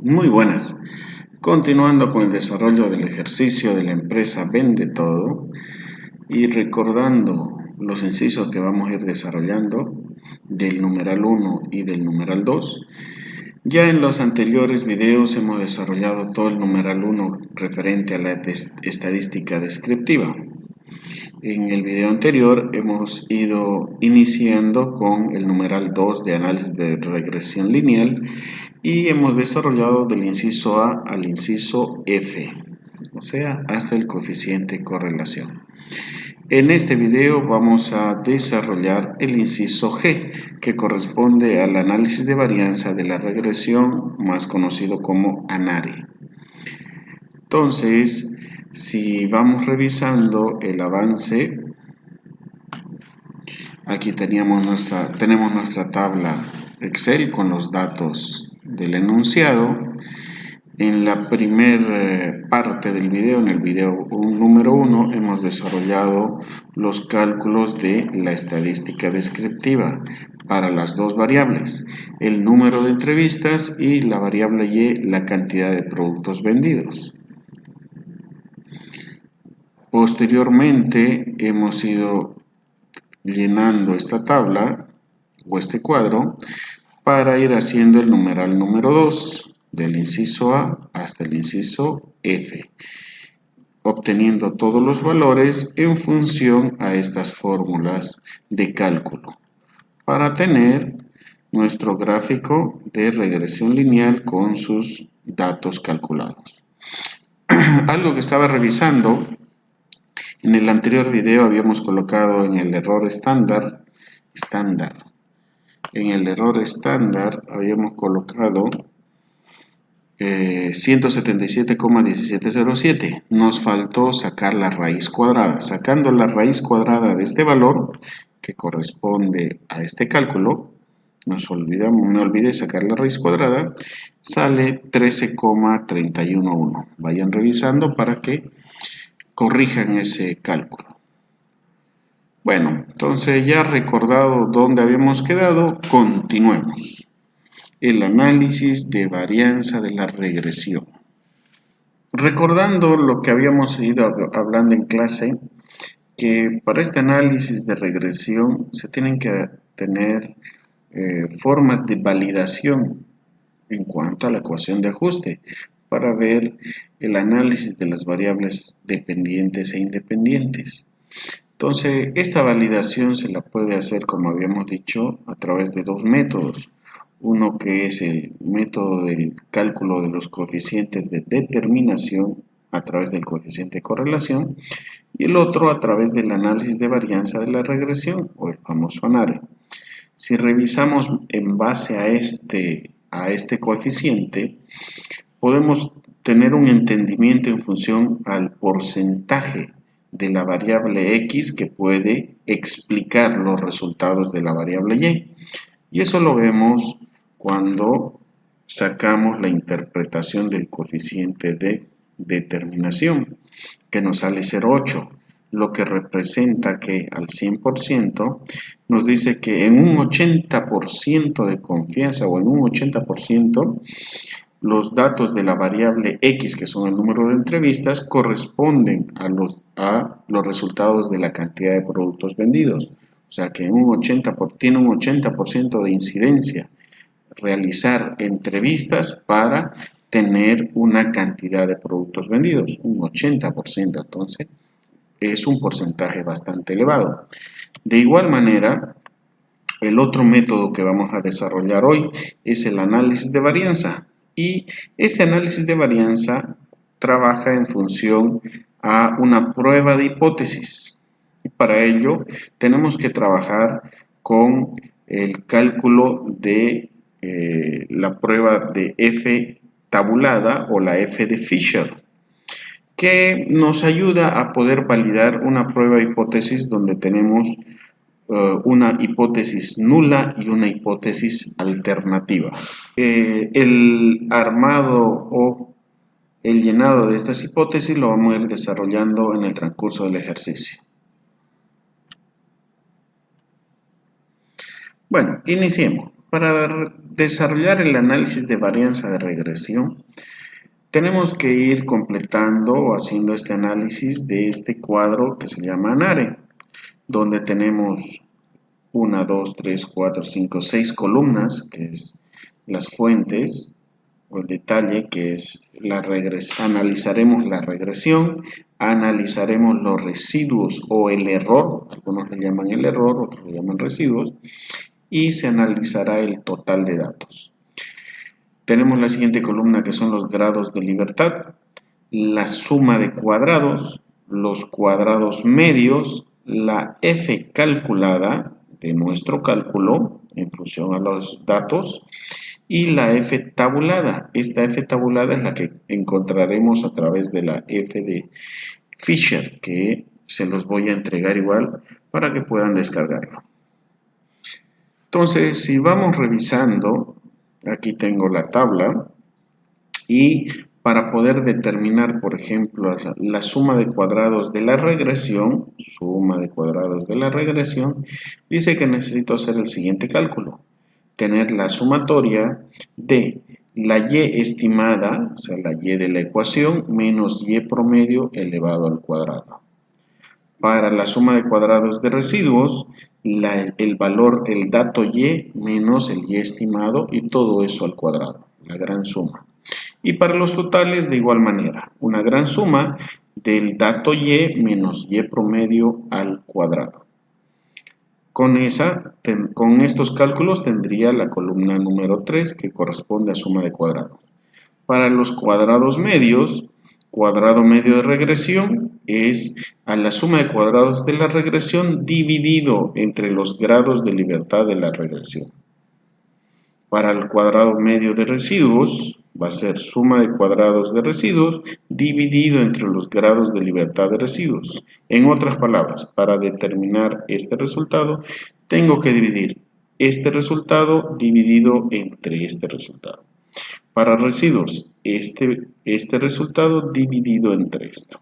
Muy buenas. Continuando con el desarrollo del ejercicio de la empresa Vende Todo y recordando los incisos que vamos a ir desarrollando del numeral 1 y del numeral 2. Ya en los anteriores videos hemos desarrollado todo el numeral 1 referente a la estadística descriptiva. En el video anterior hemos ido iniciando con el numeral 2 de análisis de regresión lineal y hemos desarrollado del inciso A al inciso F, o sea, hasta el coeficiente correlación. En este video vamos a desarrollar el inciso G, que corresponde al análisis de varianza de la regresión, más conocido como ANARE. Entonces, si vamos revisando el avance, aquí tenemos nuestra tabla Excel con los datos del enunciado. En la primera parte del video, en el video número 1, hemos desarrollado los cálculos de la estadística descriptiva para las dos variables, el número de entrevistas y la variable Y, la cantidad de productos vendidos. Posteriormente hemos ido llenando esta tabla o este cuadro para ir haciendo el numeral número 2 del inciso A hasta el inciso F, obteniendo todos los valores en función a estas fórmulas de cálculo para tener nuestro gráfico de regresión lineal con sus datos calculados. Algo que estaba revisando, en el anterior video habíamos colocado en el error estándar. En el error estándar habíamos colocado 177,1707. Nos faltó sacar la raíz cuadrada. Sacando la raíz cuadrada de este valor, que corresponde a este cálculo, me olvidé sacar la raíz cuadrada, sale 13,311. Vayan revisando para que corrijan ese cálculo. Bueno, entonces ya recordado dónde habíamos quedado, continuemos. El análisis de varianza de la regresión. Recordando lo que habíamos ido hablando en clase, que para este análisis de regresión se tienen que tener formas de validación en cuanto a la ecuación de ajuste para ver el análisis de las variables dependientes e independientes. Entonces, esta validación se la puede hacer, como habíamos dicho, a través de dos métodos. Uno que es el método del cálculo de los coeficientes de determinación a través del coeficiente de correlación y el otro a través del análisis de varianza de la regresión o el famoso ANARE. Si revisamos en base a este coeficiente, podemos tener un entendimiento en función al porcentaje de la variable X que puede explicar los resultados de la variable Y. Y eso lo vemos cuando sacamos la interpretación del coeficiente de determinación, que nos sale 0,8, lo que representa que al 100% nos dice que en un 80% de confianza o en un 80% los datos de la variable X, que son el número de entrevistas, corresponden a los resultados de la cantidad de productos vendidos. O sea que tiene un 80% de incidencia realizar entrevistas para tener una cantidad de productos vendidos. Un 80%, entonces, es un porcentaje bastante elevado. De igual manera, el otro método que vamos a desarrollar hoy es el análisis de varianza. Y este análisis de varianza trabaja en función a una prueba de hipótesis. Y para ello tenemos que trabajar con el cálculo de la prueba de F tabulada o la F de Fisher, que nos ayuda a poder validar una prueba de hipótesis donde tenemos una hipótesis nula y una hipótesis alternativa. El armado o el llenado de estas hipótesis lo vamos a ir desarrollando en el transcurso del ejercicio. Bueno, iniciemos. Para desarrollar el análisis de varianza de regresión, tenemos que ir completando o haciendo este análisis de este cuadro que se llama ANARE, donde tenemos 1, 2, 3, 4, 5, 6 columnas, que es las fuentes, o el detalle, que es la regresión. Analizaremos la regresión, analizaremos los residuos o el error, algunos le llaman el error, otros le llaman residuos, y se analizará el total de datos. Tenemos la siguiente columna que son los grados de libertad, la suma de cuadrados, los cuadrados medios, la f calculada de nuestro cálculo en función a los datos y la f tabulada. Esta f tabulada es la que encontraremos a través de la f de Fisher, que se los voy a entregar igual para que puedan descargarlo. Entonces, si vamos revisando, aquí tengo la tabla y para poder determinar, por ejemplo, la suma de cuadrados de la regresión, dice que necesito hacer el siguiente cálculo. Tener la sumatoria de la y estimada, o sea, la y de la ecuación, menos y promedio elevado al cuadrado. Para la suma de cuadrados de residuos, el valor, el dato y menos el y estimado y todo eso al cuadrado, la gran suma. Y para los totales de igual manera, una gran suma del dato y menos y promedio al cuadrado. Con estos cálculos tendría la columna número 3 que corresponde a suma de cuadrados. Para los cuadrados medios, cuadrado medio de regresión es a la suma de cuadrados de la regresión dividido entre los grados de libertad de la regresión. Para el cuadrado medio de residuos va a ser suma de cuadrados de residuos dividido entre los grados de libertad de residuos. En otras palabras, para determinar este resultado, tengo que dividir este resultado dividido entre este resultado. Para residuos, este resultado dividido entre esto.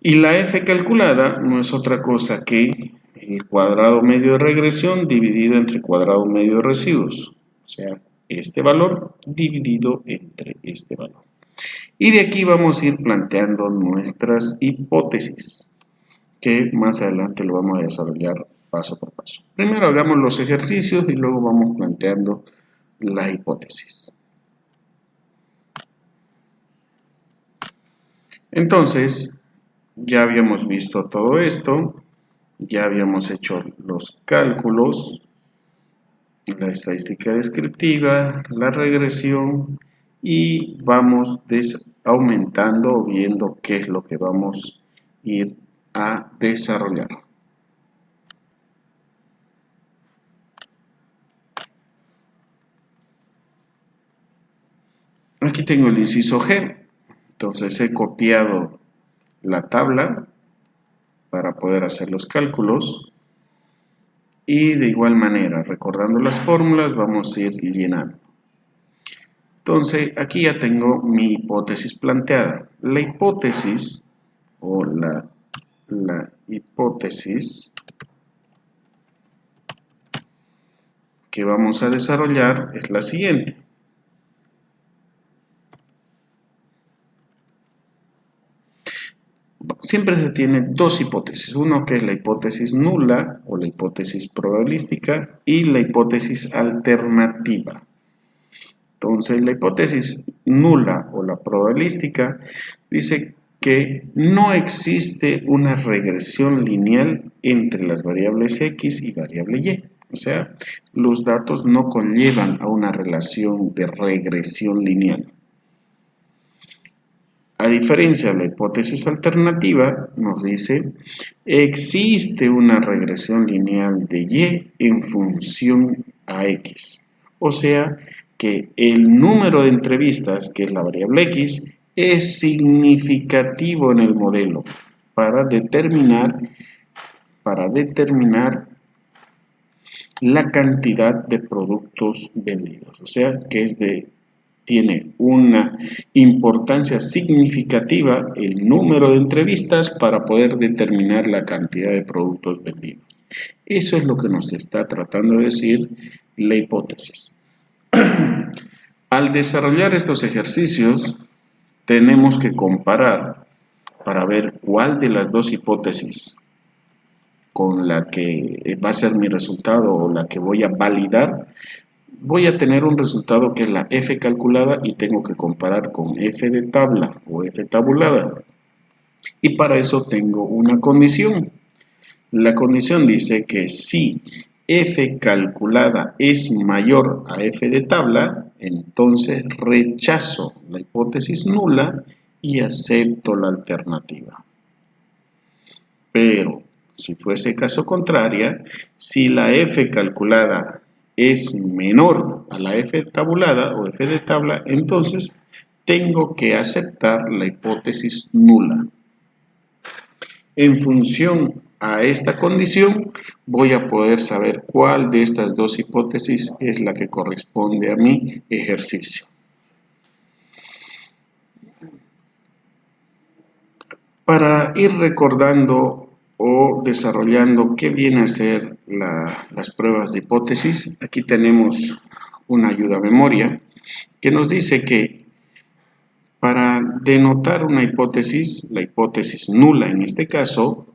Y la f calculada no es otra cosa que el cuadrado medio de regresión dividido entre cuadrado medio de residuos. O sea, este valor dividido entre este valor. Y de aquí vamos a ir planteando nuestras hipótesis, que más adelante lo vamos a desarrollar paso por paso. Primero hagamos los ejercicios y luego vamos planteando la hipótesis. Entonces, ya habíamos visto todo esto, ya habíamos hecho los cálculos, la estadística descriptiva, la regresión y vamos aumentando o viendo qué es lo que vamos a ir a desarrollar. Aquí tengo el inciso G, entonces he copiado la tabla para poder hacer los cálculos y de igual manera, recordando las fórmulas, vamos a ir llenando. Entonces, aquí ya tengo mi hipótesis planteada. La hipótesis o la hipótesis que vamos a desarrollar es la siguiente. Siempre se tienen dos hipótesis, uno que es la hipótesis nula o la hipótesis probabilística y la hipótesis alternativa. Entonces la hipótesis nula o la probabilística dice que no existe una regresión lineal entre las variables x y variable y. O sea, los datos no conllevan a una relación de regresión lineal. A diferencia de la hipótesis alternativa, nos dice, existe una regresión lineal de y en función a x. O sea, que el número de entrevistas, que es la variable x, es significativo en el modelo para determinar la cantidad de productos vendidos. O sea, que tiene una importancia significativa el número de entrevistas para poder determinar la cantidad de productos vendidos. Eso es lo que nos está tratando de decir la hipótesis. Al desarrollar estos ejercicios, tenemos que comparar para ver cuál de las dos hipótesis con la que va a ser mi resultado o la que voy a validar, voy a tener un resultado que es la F calculada y tengo que comparar con F de tabla o F tabulada. Y para eso tengo una condición. La condición dice que si F calculada es mayor a F de tabla, entonces rechazo la hipótesis nula y acepto la alternativa. Pero si fuese caso contrario, si la F calculada es menor a la F tabulada o F de tabla, entonces tengo que aceptar la hipótesis nula. En función a esta condición, voy a poder saber cuál de estas dos hipótesis es la que corresponde a mi ejercicio. Para ir recordando o desarrollando qué viene a ser las pruebas de hipótesis, aquí tenemos una ayuda a memoria que nos dice que para denotar una hipótesis, la hipótesis nula en este caso,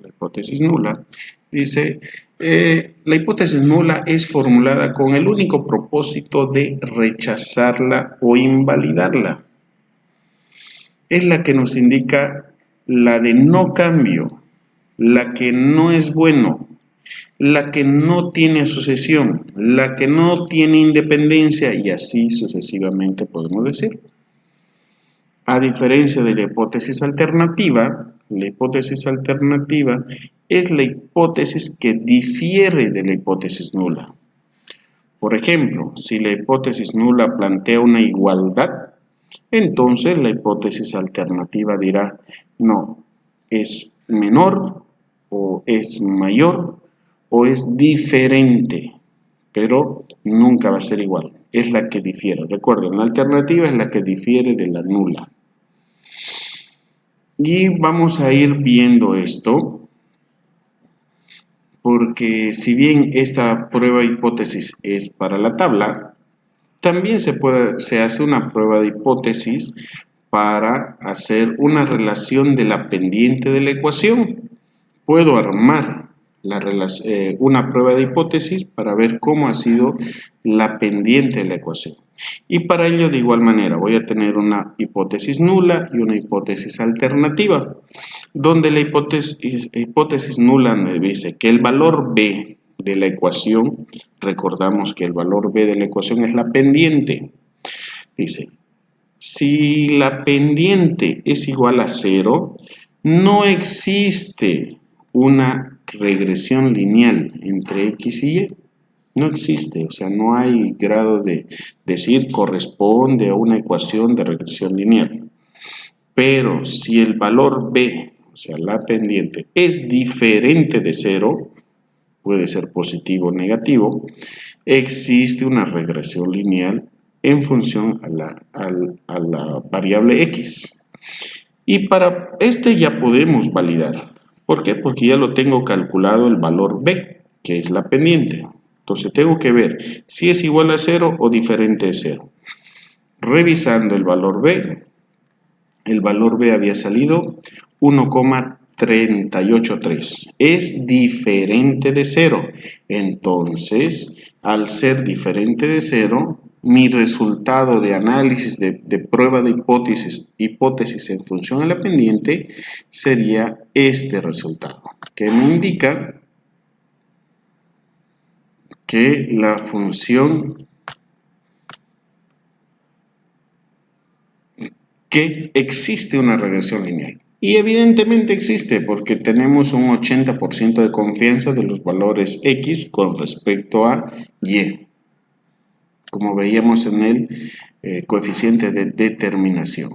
la hipótesis nula, dice, la hipótesis nula es formulada con el único propósito de rechazarla o invalidarla. Es la que nos indica la de no cambio, la que no es bueno, la que no tiene asociación, la que no tiene independencia y así sucesivamente podemos decir. A diferencia de la hipótesis alternativa es la hipótesis que difiere de la hipótesis nula. Por ejemplo, si la hipótesis nula plantea una igualdad, entonces la hipótesis alternativa dirá, no, es menor o es mayor o es diferente, pero nunca va a ser igual, es la que difiere. Recuerden, la alternativa es la que difiere de la nula. Y vamos a ir viendo esto, porque si bien esta prueba de hipótesis es para la tabla, también se hace una prueba de hipótesis para hacer una relación de la pendiente de la ecuación. Puedo armar una prueba de hipótesis para ver cómo ha sido la pendiente de la ecuación. Y para ello, de igual manera, voy a tener una hipótesis nula y una hipótesis alternativa, donde la hipótesis nula me dice que el valor B de la ecuación, recordamos que el valor B de la ecuación es la pendiente, dice, si la pendiente es igual a 0, no existe una regresión lineal entre X y Y. No existe, o sea, no hay grado de decir corresponde a una ecuación de regresión lineal. Pero si el valor B, o sea, la pendiente, es diferente de 0, puede ser positivo o negativo, existe una regresión lineal en función a la variable X. Y para este ya podemos validar. ¿Por qué? Porque ya lo tengo calculado el valor B, que es la pendiente. Entonces tengo que ver si es igual a 0 o diferente de 0. Revisando el valor B había salido 1,383. Es diferente de 0. Entonces, al ser diferente de 0, mi resultado de análisis de prueba de hipótesis en función a la pendiente sería este resultado, que me indica que la función que existe una regresión lineal. Y evidentemente existe porque tenemos un 80% de confianza de los valores X con respecto a Y, como veíamos en el coeficiente de determinación.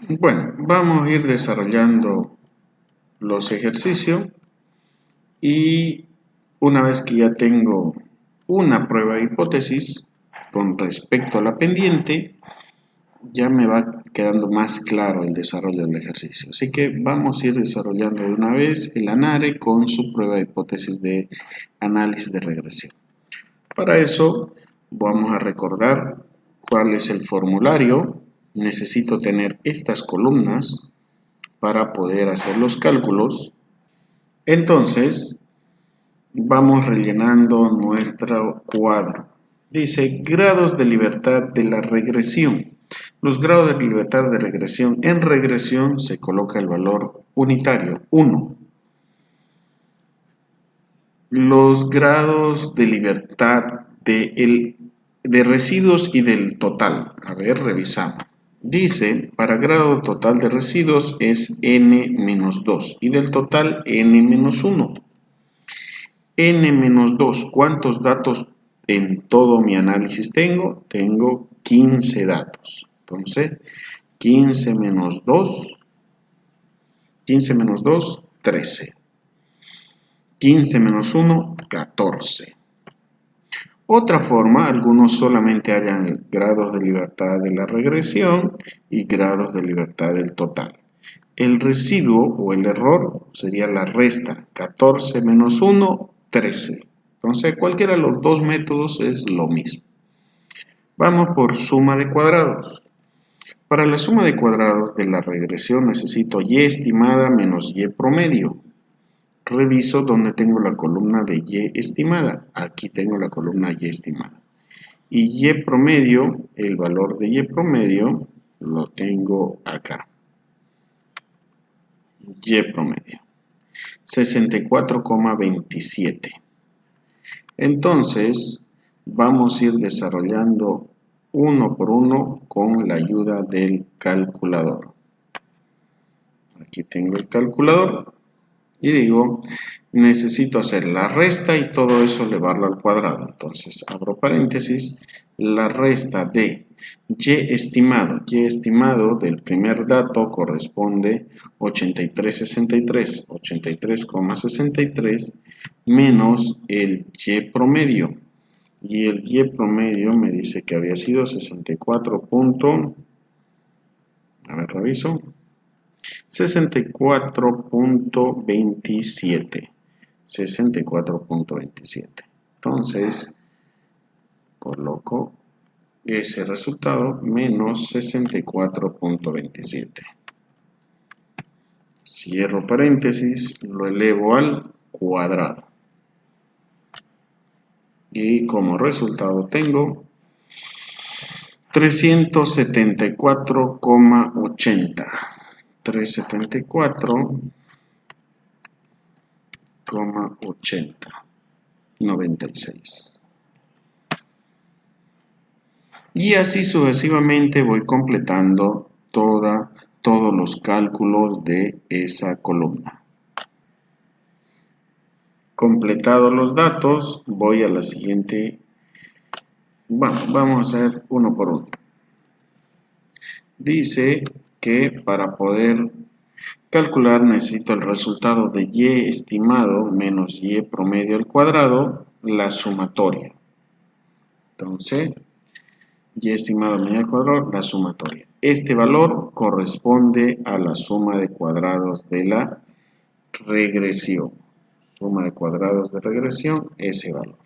Bueno, vamos a ir desarrollando los ejercicios y una vez que ya tengo una prueba de hipótesis con respecto a la pendiente, ya me va quedando más claro el desarrollo del ejercicio. Así que vamos a ir desarrollando de una vez el ANARE con su prueba de hipótesis de análisis de regresión. Para eso vamos a recordar cuál es el formulario. Necesito tener estas columnas para poder hacer los cálculos. Entonces, vamos rellenando nuestro cuadro. Dice grados de libertad de la regresión. Los grados de libertad de regresión. En regresión se coloca el valor unitario, 1. Los grados de libertad de residuos y del total. A ver, revisamos. Dice, para grado total de residuos es n-2 y del total n-1. n-2, ¿cuántos datos en todo mi análisis tengo? Tengo 15 datos. Entonces, 15 menos 2, 13. 15 menos 1, 14. Otra forma, algunos solamente hayan grados de libertad de la regresión y grados de libertad del total. El residuo o el error sería la resta, 14 menos 1, 13. Entonces, cualquiera de los dos métodos es lo mismo. Vamos por suma de cuadrados. Para la suma de cuadrados de la regresión necesito y estimada menos y promedio. Reviso donde tengo la columna de y estimada. Aquí tengo la columna y estimada. Y y promedio, el valor de y promedio, lo tengo acá. Y promedio. 64,27. Entonces, vamos a ir desarrollando uno por uno con la ayuda del calculador. Aquí tengo el calculador y digo, necesito hacer la resta y todo eso elevarlo al cuadrado. Entonces, abro paréntesis, la resta de y estimado del primer dato corresponde 83,63 menos el y promedio. Y el y promedio me dice que había sido 64. A ver, reviso. 64.27. 64.27. Entonces, coloco ese resultado menos 64.27. Cierro paréntesis, lo elevo al cuadrado. Y como resultado tengo 374,80. 374,80. 96. Y así sucesivamente voy completando todos los cálculos de esa columna. Completados los datos, voy a la siguiente. Bueno, vamos a hacer uno por uno. Dice que para poder calcular necesito el resultado de y estimado menos y promedio al cuadrado, la sumatoria. Entonces, y estimado menos al cuadrado, la sumatoria. Este valor corresponde a la suma de cuadrados de la regresión. Suma de cuadrados de regresión, ese valor.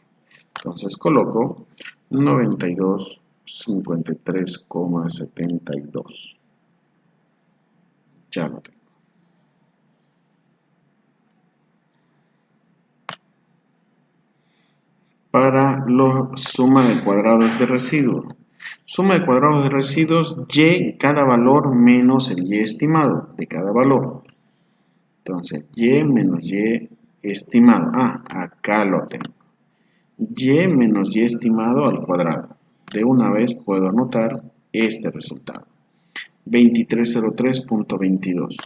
Entonces coloco 92,53,72. Ya lo tengo. Para la suma de cuadrados de residuos. Suma de cuadrados de residuos, y cada valor menos el y estimado de cada valor. Entonces, y menos y estimado. Acá lo tengo. Y menos y estimado al cuadrado. De una vez puedo anotar este resultado. 2303.22.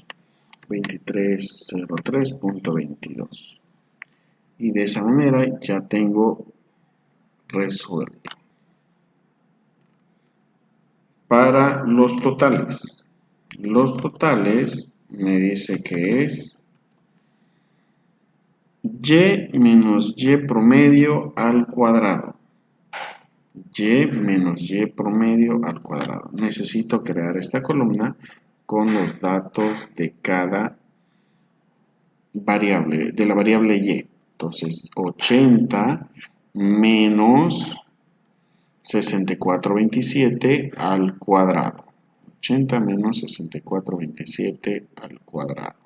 2303.22. Y de esa manera ya tengo resuelto. Para los totales. Los totales me dice que es y menos y promedio al cuadrado. y menos y promedio al cuadrado. Necesito crear esta columna con los datos de cada variable, de la variable y. Entonces, 80 menos 6427 al cuadrado. 80 menos 6427 al cuadrado.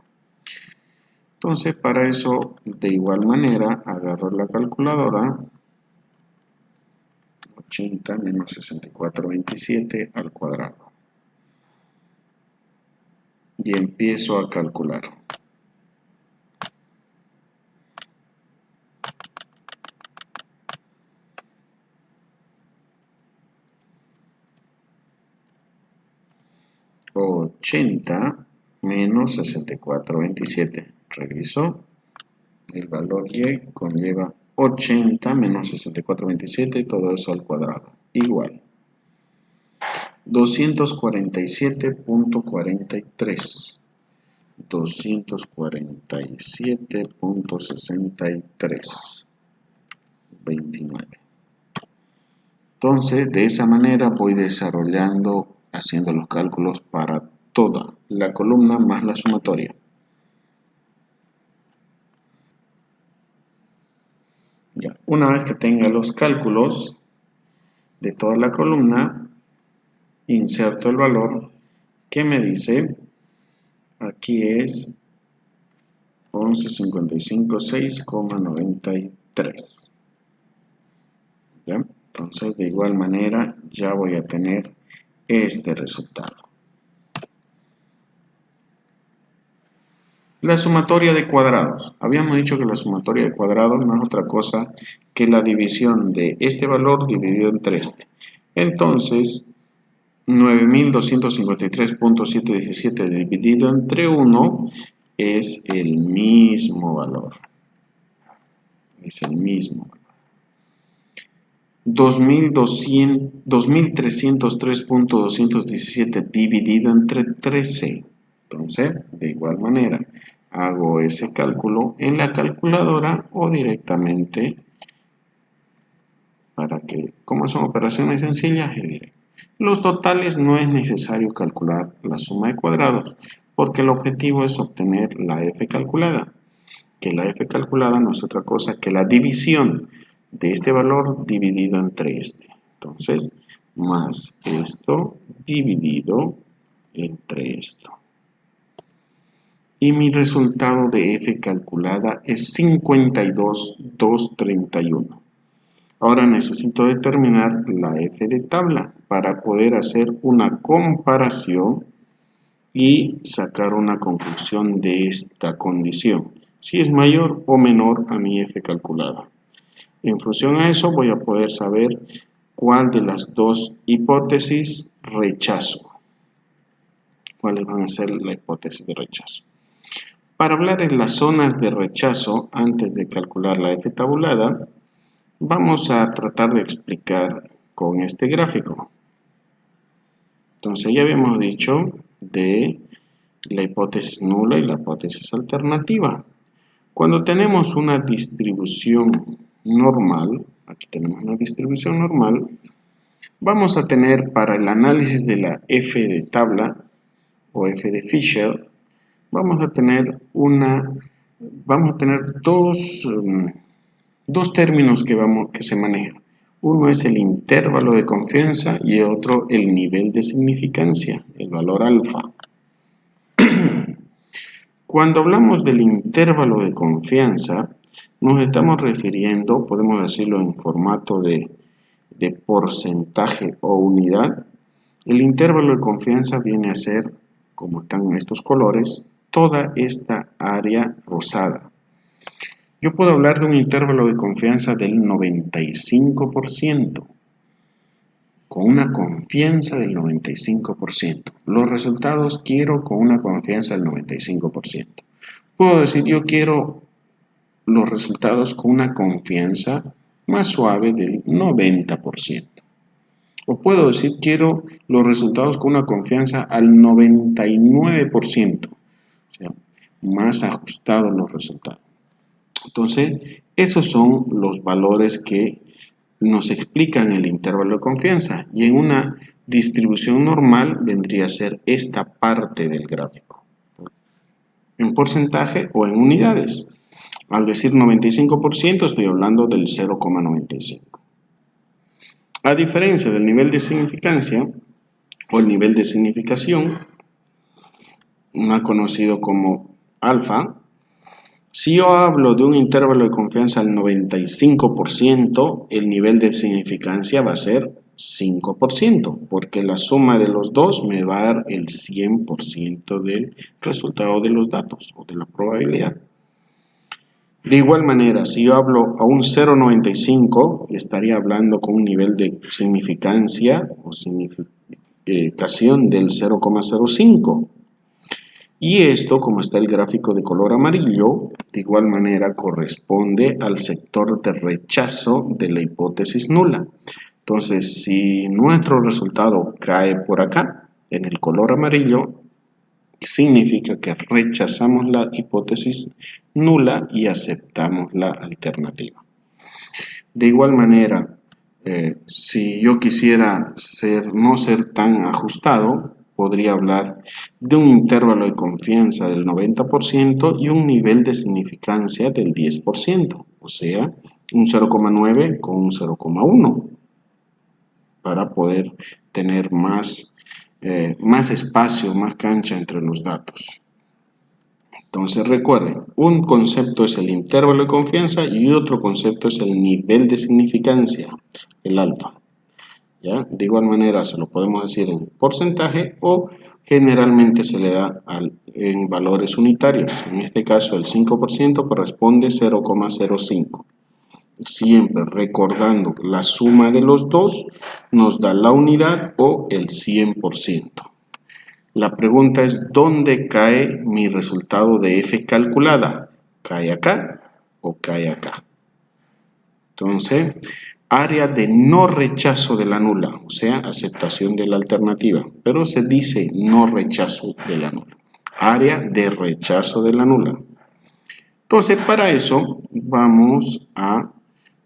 Entonces, para eso, de igual manera, agarro la calculadora. 80 menos 6427 al cuadrado. Y empiezo a calcular. $80 menos 6427. Reviso. El valor y conlleva 80 menos 6427, todo eso al cuadrado. Igual. 247.43. 247.63. 29. Entonces, de esa manera voy desarrollando, haciendo los cálculos para toda la columna más la sumatoria. Ya, una vez que tenga los cálculos de toda la columna, inserto el valor que me dice, aquí es 1155.6,93. ¿Ya? Entonces, de igual manera, ya voy a tener este resultado. La sumatoria de cuadrados. Habíamos dicho que la sumatoria de cuadrados no es otra cosa que la división de este valor dividido entre este. Entonces, 9253.717 dividido entre 1 es el mismo valor. Es el mismo valor. 2303.217 dividido entre 13. Entonces, de igual manera, hago ese cálculo en la calculadora o directamente, para que, como son operaciones sencillas, diré. Los totales no es necesario calcular la suma de cuadrados, porque el objetivo es obtener la f calculada, que la f calculada no es otra cosa que la división de este valor dividido entre este. Entonces, más esto dividido entre esto. Y mi resultado de f calculada es 52,231. Ahora necesito determinar la f de tabla para poder hacer una comparación y sacar una conclusión de esta condición, si es mayor o menor a mi f calculada. En función a eso voy a poder saber cuál de las dos hipótesis rechazo. ¿Cuáles van a ser la hipótesis de rechazo? Para hablar en las zonas de rechazo antes de calcular la f tabulada, vamos a tratar de explicar con este gráfico. Entonces ya habíamos dicho de la hipótesis nula y la hipótesis alternativa. Cuando tenemos una distribución normal, aquí tenemos una distribución normal, vamos a tener para el análisis de la f de tabla o f de Fisher, vamos a tener dos términos que se manejan. Uno es el intervalo de confianza y otro el nivel de significancia, el valor alfa. Cuando hablamos del intervalo de confianza, nos estamos refiriendo, podemos decirlo en formato de porcentaje o unidad. El intervalo de confianza viene a ser, como están en estos colores, toda esta área rosada. Yo puedo hablar de un intervalo de confianza del 95%, con una confianza del 95%. Los resultados quiero con una confianza del 95%. Puedo decir yo quiero los resultados con una confianza más suave del 90%. O puedo decir quiero los resultados con una confianza al 99%. O sea, más ajustados los resultados. Entonces, esos son los valores que nos explican el intervalo de confianza y en una distribución normal vendría a ser esta parte del gráfico, en porcentaje o en unidades. Al decir 95% estoy hablando del 0,95. A diferencia del nivel de significancia o el nivel de significación, más conocido como alfa, si yo hablo de un intervalo de confianza al 95%, el nivel de significancia va a ser 5%, porque la suma de los dos me va a dar el 100% del resultado de los datos o de la probabilidad. De igual manera, si yo hablo a un 0,95, estaría hablando con un nivel de significancia o significación del 0,05. Y esto, como está el gráfico de color amarillo, de igual manera corresponde al sector de rechazo de la hipótesis nula. Entonces, si nuestro resultado cae por acá, en el color amarillo, significa que rechazamos la hipótesis nula y aceptamos la alternativa. De igual manera, si yo quisiera no ser tan ajustado, podría hablar de un intervalo de confianza del 90% y un nivel de significancia del 10%, o sea, un 0,9 con un 0,1, para poder tener más espacio, más cancha entre los datos. Entonces recuerden, un concepto es el intervalo de confianza y otro concepto es el nivel de significancia, el alfa. ¿Ya? De igual manera se lo podemos decir en porcentaje o generalmente se le da en valores unitarios. En este caso el 5% corresponde a 0,05. Siempre recordando la suma de los dos nos da la unidad o el 100%. La pregunta es, ¿dónde cae mi resultado de f calculada? ¿Cae acá o cae acá? Entonces, área de no rechazo de la nula, o sea, aceptación de la alternativa, pero se dice no rechazo de la nula. Área de rechazo de la nula. Entonces, para eso vamos a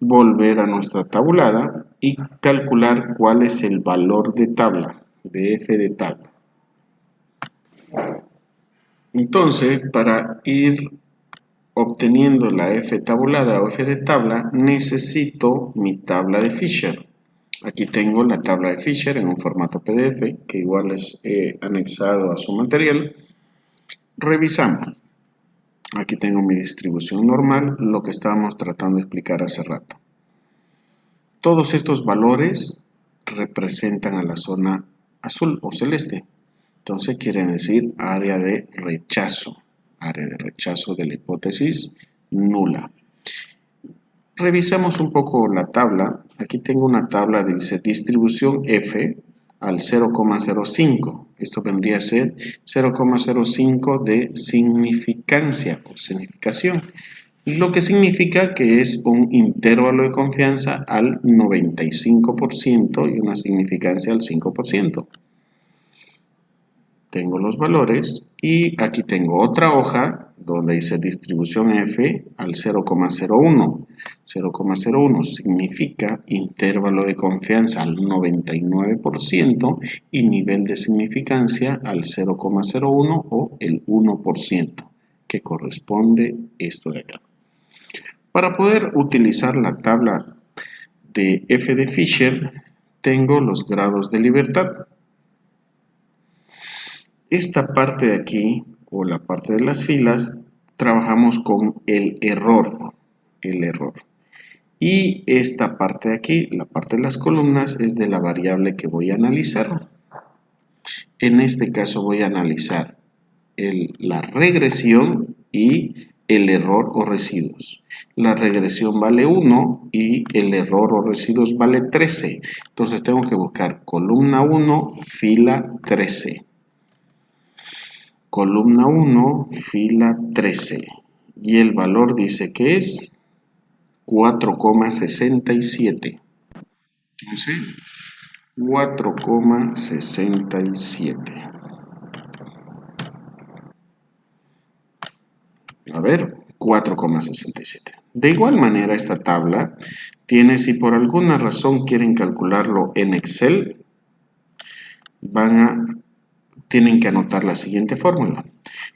volver a nuestra tabulada y calcular cuál es el valor de tabla, de f de tabla. Entonces, para ir obteniendo la f tabulada o f de tabla, necesito mi tabla de Fisher. Aquí tengo la tabla de Fisher en un formato PDF, que igual les he anexado a su material. Revisamos. Aquí tengo mi distribución normal, lo que estábamos tratando de explicar hace rato. Todos estos valores representan a la zona azul o celeste. Entonces quieren decir área de rechazo de la hipótesis nula. Revisamos un poco la tabla. Aquí tengo una tabla que dice distribución F al 0,05. Esto vendría a ser 0,05 de significancia o significación. Lo que significa que es un intervalo de confianza al 95% y una significancia al 5%. Tengo los valores y aquí tengo otra hoja donde dice distribución F al 0,01. 0,01 significa intervalo de confianza al 99% y nivel de significancia al 0,01 o el 1%, que corresponde esto de acá. Para poder utilizar la tabla de F de Fisher, tengo los grados de libertad. Esta parte de aquí, o la parte de las filas, trabajamos con el error. Y esta parte de aquí, la parte de las columnas, es de la variable que voy a analizar. En este caso voy a analizar la regresión y el error o residuos. La regresión vale 1 y el error o residuos vale 13. Entonces tengo que buscar columna 1, fila 13. Columna 1, fila 13. Y el valor dice que es 4,67. Entonces, 4,67. A ver, 4,67. De igual manera, esta tabla tiene, si por alguna razón quieren calcularlo en Excel, tienen que anotar la siguiente fórmula.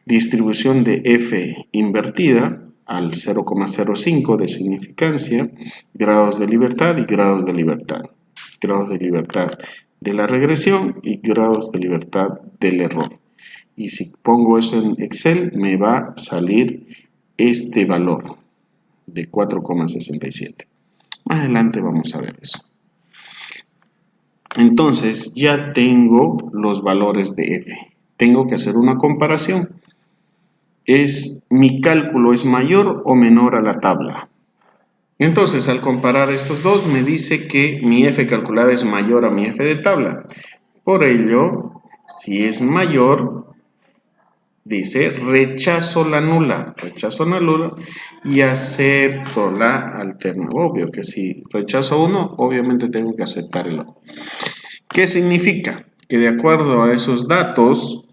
Distribución de F invertida al 0,05 de significancia, grados de libertad y grados de libertad. Grados de libertad de la regresión y grados de libertad del error. Y si pongo eso en Excel, me va a salir este valor de 4,67. Más adelante vamos a ver eso. Entonces, ya tengo los valores de F. Tengo que hacer una comparación. ¿Mi cálculo es mayor o menor a la tabla? Entonces, al comparar estos dos, me dice que mi F calculada es mayor a mi F de tabla. Por ello, si es mayor, dice rechazo la nula y acepto la alternativa. Obvio que si rechazo uno, obviamente tengo que aceptar el otro. ¿Qué significa? Que de acuerdo a esos datos,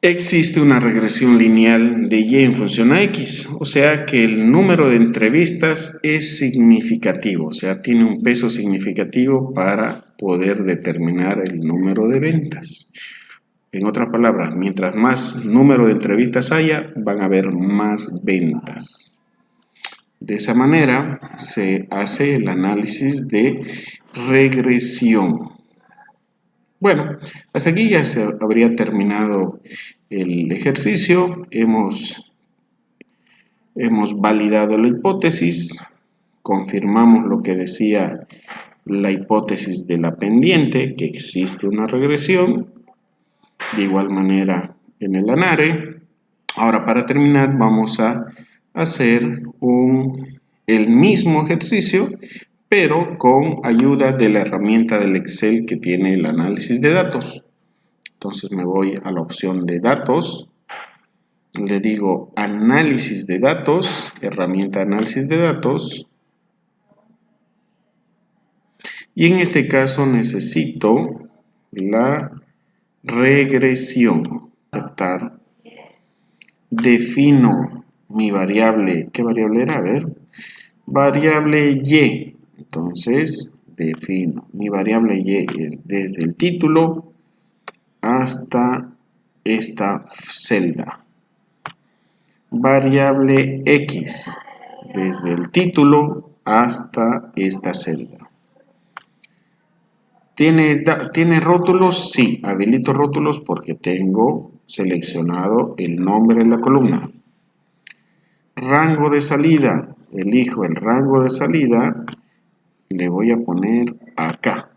existe una regresión lineal de Y en función a X, o sea que el número de entrevistas es significativo, o sea, tiene un peso significativo para poder determinar el número de ventas. En otras palabras, mientras más número de entrevistas haya, van a haber más ventas. De esa manera se hace el análisis de regresión. Bueno, hasta aquí ya se habría terminado el ejercicio. Hemos validado la hipótesis, confirmamos lo que decía la hipótesis de la pendiente, que existe una regresión. De igual manera en el ANARE. Ahora, para terminar, vamos a hacer el mismo ejercicio, pero con ayuda de la herramienta del Excel que tiene el análisis de datos. Entonces me voy a la opción de datos, le digo análisis de datos, herramienta de análisis de datos, y en este caso necesito la regresión. Aceptar. Defino mi variable. ¿Qué variable era? A ver. Variable Y. Entonces, defino. Mi variable Y es desde el título hasta esta celda. Variable X. Desde el título hasta esta celda. ¿Tiene rótulos? Sí, habilito rótulos porque tengo seleccionado el nombre de la columna. Rango de salida, elijo el rango de salida, le voy a poner acá.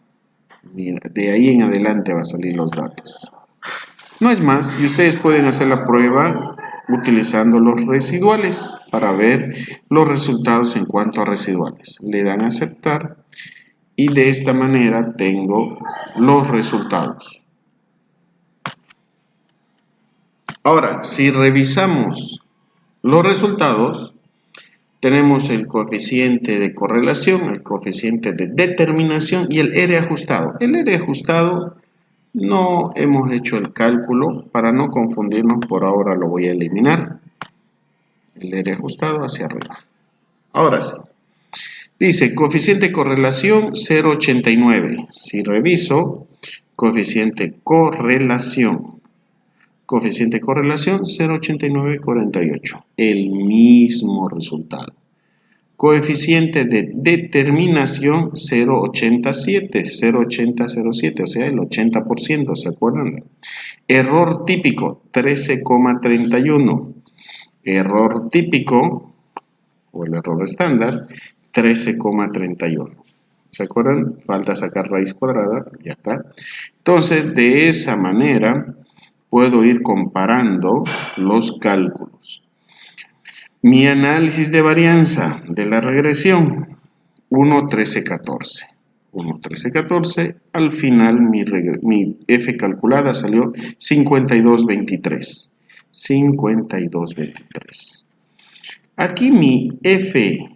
Mira, de ahí en adelante va a salir los datos. No es más, y ustedes pueden hacer la prueba utilizando los residuales para ver los resultados en cuanto a residuales. Le dan a aceptar. Y de esta manera tengo los resultados. Ahora, si revisamos los resultados, tenemos el coeficiente de correlación, el coeficiente de determinación y el R ajustado. El R ajustado no hemos hecho el cálculo, para no confundirnos, por ahora lo voy a eliminar. El R ajustado hacia arriba. Ahora sí. Dice, coeficiente de correlación 0,89. Si reviso, coeficiente correlación 0,8948. El mismo resultado. Coeficiente de determinación 0,87, 0,8007, o sea, el 80%, ¿se acuerdan? Error típico 13,31. Error típico, o el error estándar, 13,31. ¿Se acuerdan? Falta sacar raíz cuadrada, ya está. Entonces, de esa manera, puedo ir comparando los cálculos. Mi análisis de varianza de la regresión, 1,1314. 1,1314, al final mi F calculada salió 52,23. 52,23. Aquí mi F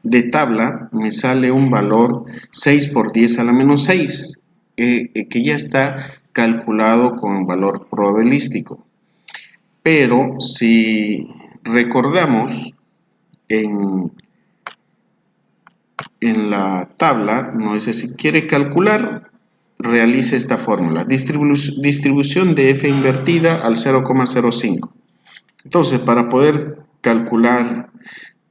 de tabla me sale un valor 6 por 10 a la menos 6, que ya está calculado con valor probabilístico. Pero si recordamos en la tabla, nos dice si quiere calcular, realice esta fórmula, distribución de f invertida al 0,05. Entonces, para poder calcular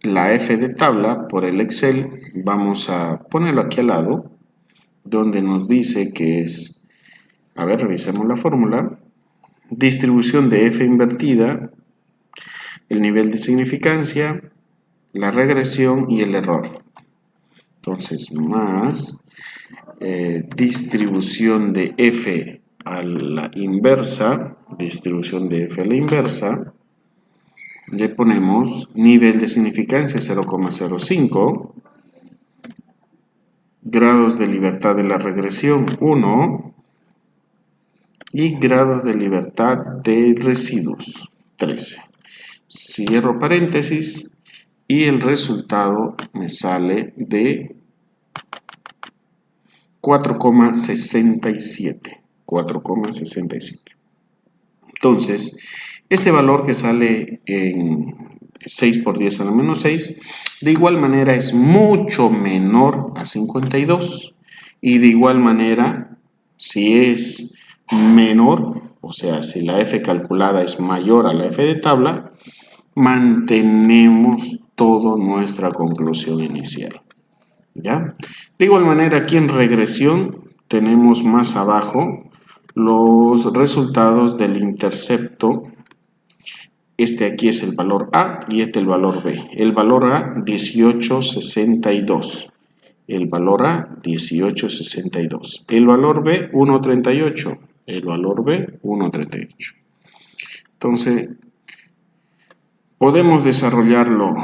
la f de tabla por el Excel, vamos a ponerlo aquí al lado, donde nos dice que es, a ver, revisemos la fórmula, distribución de f invertida, el nivel de significancia, la regresión y el error. Entonces, más distribución de f a la inversa, distribución de f a la inversa, le ponemos nivel de significancia 0,05, grados de libertad de la regresión 1 y grados de libertad de residuos 13. Cierro paréntesis y el resultado me sale de 4,67. 4,67. Entonces, este valor que sale en 6 por 10 a la menos 6, de igual manera es mucho menor a 52. Y de igual manera, si es menor, o sea, si la f calculada es mayor a la f de tabla, mantenemos toda nuestra conclusión inicial. ¿Ya? De igual manera, aquí en regresión tenemos más abajo los resultados del intercepto. Este aquí es el valor A y este el valor B. El valor A, 1862. El valor A, 1862. El valor B, 138. El valor B, 138. Entonces, podemos desarrollarlo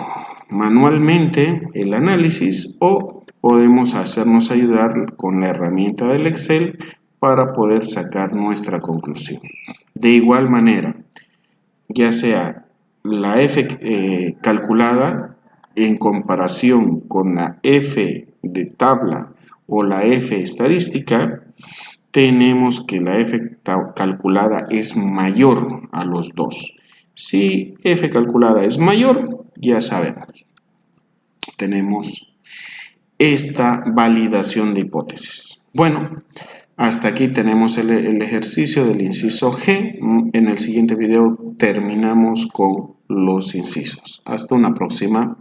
manualmente, el análisis, o podemos hacernos ayudar con la herramienta del Excel para poder sacar nuestra conclusión. De igual manera, ya sea la f calculada en comparación con la f de tabla o la f estadística, tenemos que la f calculada es mayor a los dos. Si f calculada es mayor, ya sabemos, tenemos esta validación de hipótesis. Bueno, hasta aquí tenemos el ejercicio del inciso G. En el siguiente video terminamos con los incisos. Hasta una próxima.